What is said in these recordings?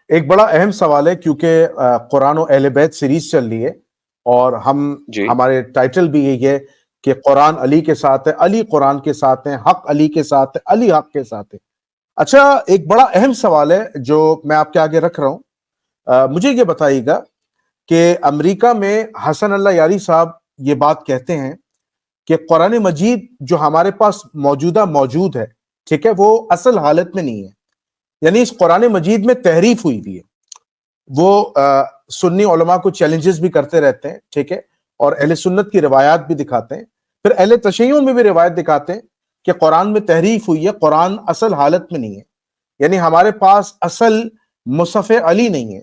ایک بڑا اہم سوال ہے کیونکہ قرآن و اہل بیت سیریز چل رہی ہے اور ہمارے ٹائٹل بھی یہی ہے کہ قرآن علی کے ساتھ ہے، علی قرآن کے ساتھ ہے، حق علی کے ساتھ ہے، علی حق کے ساتھ ہے۔ اچھا، ایک بڑا اہم سوال ہے جو میں آپ کے آگے رکھ رہا ہوں۔ مجھے یہ بتائیے گا کہ امریکہ میں حسن اللہ یاری صاحب یہ بات کہتے ہیں کہ قرآن مجید جو ہمارے پاس موجود ہے، ٹھیک ہے، وہ اصل حالت میں نہیں ہے، یعنی اس قرآن مجید میں تحریف ہوئی بھی ہے۔ وہ سنی علماء کو چیلنجز بھی کرتے رہتے ہیں، ٹھیک ہے، اور اہل سنت کی روایات بھی دکھاتے ہیں، پھر اہل تشیعوں میں بھی روایت دکھاتے ہیں کہ قرآن میں تحریف ہوئی ہے، قرآن اصل حالت میں نہیں ہے، یعنی ہمارے پاس اصل مصحف علی نہیں ہے،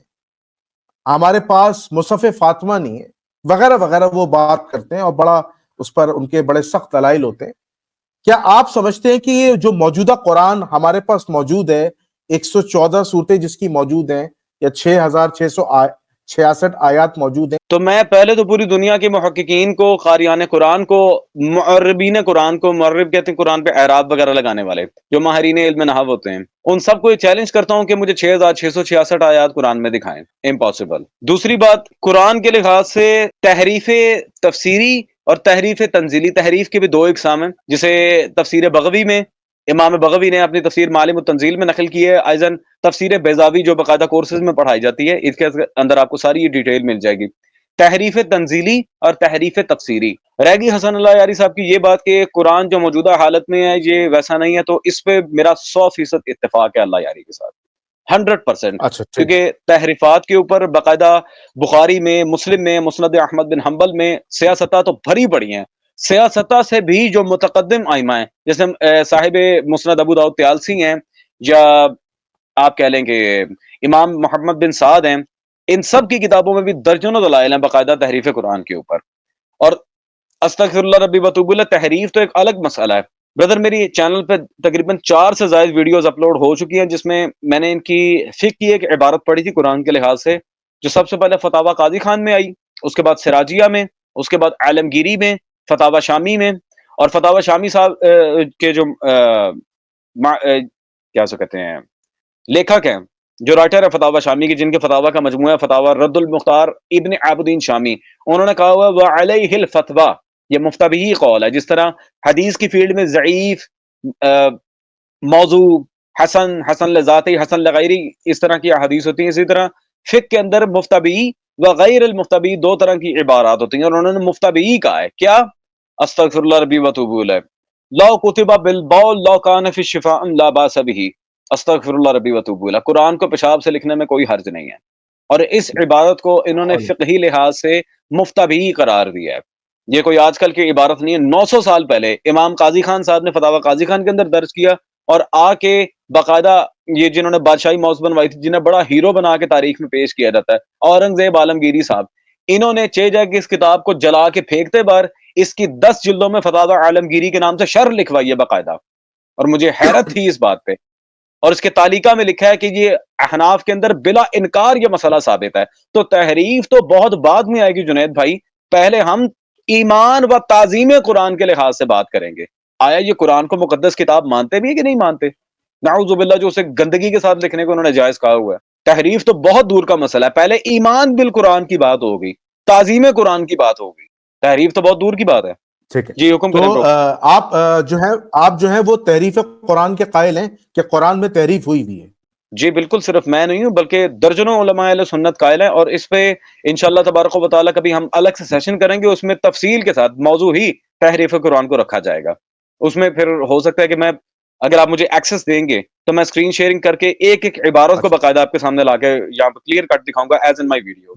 ہمارے پاس مصحف فاطمہ نہیں ہے، وغیرہ وغیرہ وہ بات کرتے ہیں اور بڑا اس پر ان کے بڑے سخت دلائل ہوتے ہیں۔ کیا آپ سمجھتے ہیں کہ یہ جو موجودہ قرآن ہمارے پاس موجود ہے، 114 صورتیں جس کی موجود ہیں یا 6666 آیات موجود ہیں؟ تو میں پہلے تو پوری دنیا کے محققین کو، قاریان قرآن کو، معربین قرآن کو، معرب کہتے ہیں قرآن پہ اعراب وغیرہ لگانے والے جو ماہرین علم نحو ہوتے ہیں، ان سب کو یہ چیلنج کرتا ہوں کہ مجھے 6666 آیات قرآن میں دکھائیں۔ امپاسبل۔ دوسری بات، قرآن کے لحاظ سے تحریف تفسیری اور تحریف تنزیلی، تحریف کے بھی دو اقسام ہیں، جسے تفسیر بغوی میں امام بغوی نے اپنی تفسیر معالم التنزیل میں نقل کی ہے، ایضاً تفسیر بیضاوی جو باقاعدہ کورسز میں پڑھائی جاتی ہے، اس کے اندر آپ کو ساری یہ ڈیٹیل مل جائے گی۔ تحریف تنزیلی اور تحریف تفسیری۔ رہ گئی حسن اللہ یاری صاحب کی یہ بات کہ قرآن جو موجودہ حالت میں ہے یہ ویسا نہیں ہے، تو اس پہ میرا 100% اتفاق ہے اللہ یاری کے ساتھ، 100%۔ اچھا ٹھیک۔ کیونکہ تحریفات کے اوپر باقاعدہ بخاری میں، مسلم میں، مسند احمد بن حنبل میں سیاستہ تو بھری پڑی ہیں۔ سیاستہ سے بھی جو متقدم ائمہ ہیں، جیسے صاحب مسند ابو داؤد طیالسی ہیں، یا آپ کہہ لیں کہ امام محمد بن سعد ہیں، ان سب کی کتابوں میں بھی درجنوں دلائل ہیں باقاعدہ تحریف قرآن کے اوپر۔ اور استغفر اللہ ربی وتوب الیہ، تحریف تو ایک الگ مسئلہ ہے۔ بردر، میری چینل پہ تقریباً 4 سے زائد ویڈیوز اپلوڈ ہو چکی ہیں جس میں میں نے ان کی فقہ کی ایک عبارت پڑھی تھی قرآن کے لحاظ سے، جو سب سے پہلے فتاوی قاضی خان میں آئی، اس کے بعد سراجیہ میں، اس کے بعد عالمگیری میں، فتاوی شامی میں، اور فتاوی شامی صاحب کے جو کیا سو کہتے ہیں لیکھک ہیں، جو رائٹر ہے فتاوی شامی کی، جن کے فتاوی کا مجموعہ فتاوی رد المختار ابن عابدین شامی، انہوں نے کہا ہوا ہے وعلیہ الفتوی، یہ مفتبی قول ہے۔ جس طرح حدیث کی فیلڈ میں ضعیف، موضوع، حسن، حسن لذاتی، حسن لغیری، اس طرح کی حدیث ہوتی ہیں، اسی طرح فقہ کے اندر مفتبی و غیر المفتبی 2 طرح کی عبارات ہوتی ہیں، اور انہوں نے مفتبی کہا ہے کیا؟ استغفر اللہ ربی وتوب الیہ، لو کتب بالبول لو کان فی الشفاء لا باس به، استغفر اللہ ربی وتوب الیہ۔ قرآن کو پیشاب سے لکھنے میں کوئی حرج نہیں ہے، اور اس عبارت کو انہوں نے فقہی لحاظ سے مفتبی قرار دیا ہے۔ یہ کوئی آج کل کی عبارت نہیں ہے، 900 سال پہلے امام قاضی خان صاحب نے فتاوی قاضی خان کے اندر درج کیا، اور آ کے باقاعدہ یہ جنہوں نے بادشاہی موز بنوائی تھی، جنہیں بڑا ہیرو بنا کے تاریخ میں پیش کیا جاتا ہے، اورنگزیب عالمگیری صاحب، انہوں نے چہ کے اس کتاب کو جلا کے پھینکتے بار اس کی 10 جلدوں میں فتاوی عالمگیری کے نام سے شرح لکھوائی ہے باقاعدہ، اور مجھے حیرت تھی اس بات پہ۔ اور اس کے تعلیقہ میں لکھا ہے کہ یہ احناف کے اندر بلا انکار یہ مسئلہ ثابت ہے۔ تو تحریف تو بہت بعد میں آئے گی جنید بھائی، پہلے ہم ایمان و تعظیم قرآن کے لحاظ سے بات کریں گے۔ آیا یہ قرآن کو مقدس کتاب مانتے بھی ہے کہ نہیں مانتے؟ نعوذ باللہ، جو اسے گندگی کے ساتھ لکھنے کو انہوں نے جائز کہا ہوا ہے۔ تحریف تو بہت دور کا مسئلہ ہے، پہلے ایمان بالقرآن کی بات ہوگی، تعظیم قرآن کی بات ہوگی، تحریف تو بہت دور کی بات ہے۔ ٹھیک ہے، جی حکم کریں تو برو۔ آپ جو ہیں وہ تحریف قرآن کے قائل ہیں کہ قرآن میں تحریف ہوئی بھی ہے؟ جی بالکل، صرف میں نہیں ہوں بلکہ درجنوں علماء اہل سنت قائل ہیں، اور اس پہ انشاءاللہ تبارک و تعالیٰ کبھی ہم الگ سے سیشن کریں گے، اس میں تفصیل کے ساتھ موضوع ہی تحریف قرآن کو رکھا جائے گا۔ اس میں پھر ہو سکتا ہے کہ میں، اگر آپ مجھے ایکسس دیں گے تو میں اسکرین شیئرنگ کر کے ایک ایک عبارت کو اچھا باقاعدہ آپ کے سامنے لا کے یہاں پہ کلیئر کٹ دکھاؤں گا ایز ان مائی ویڈیو۔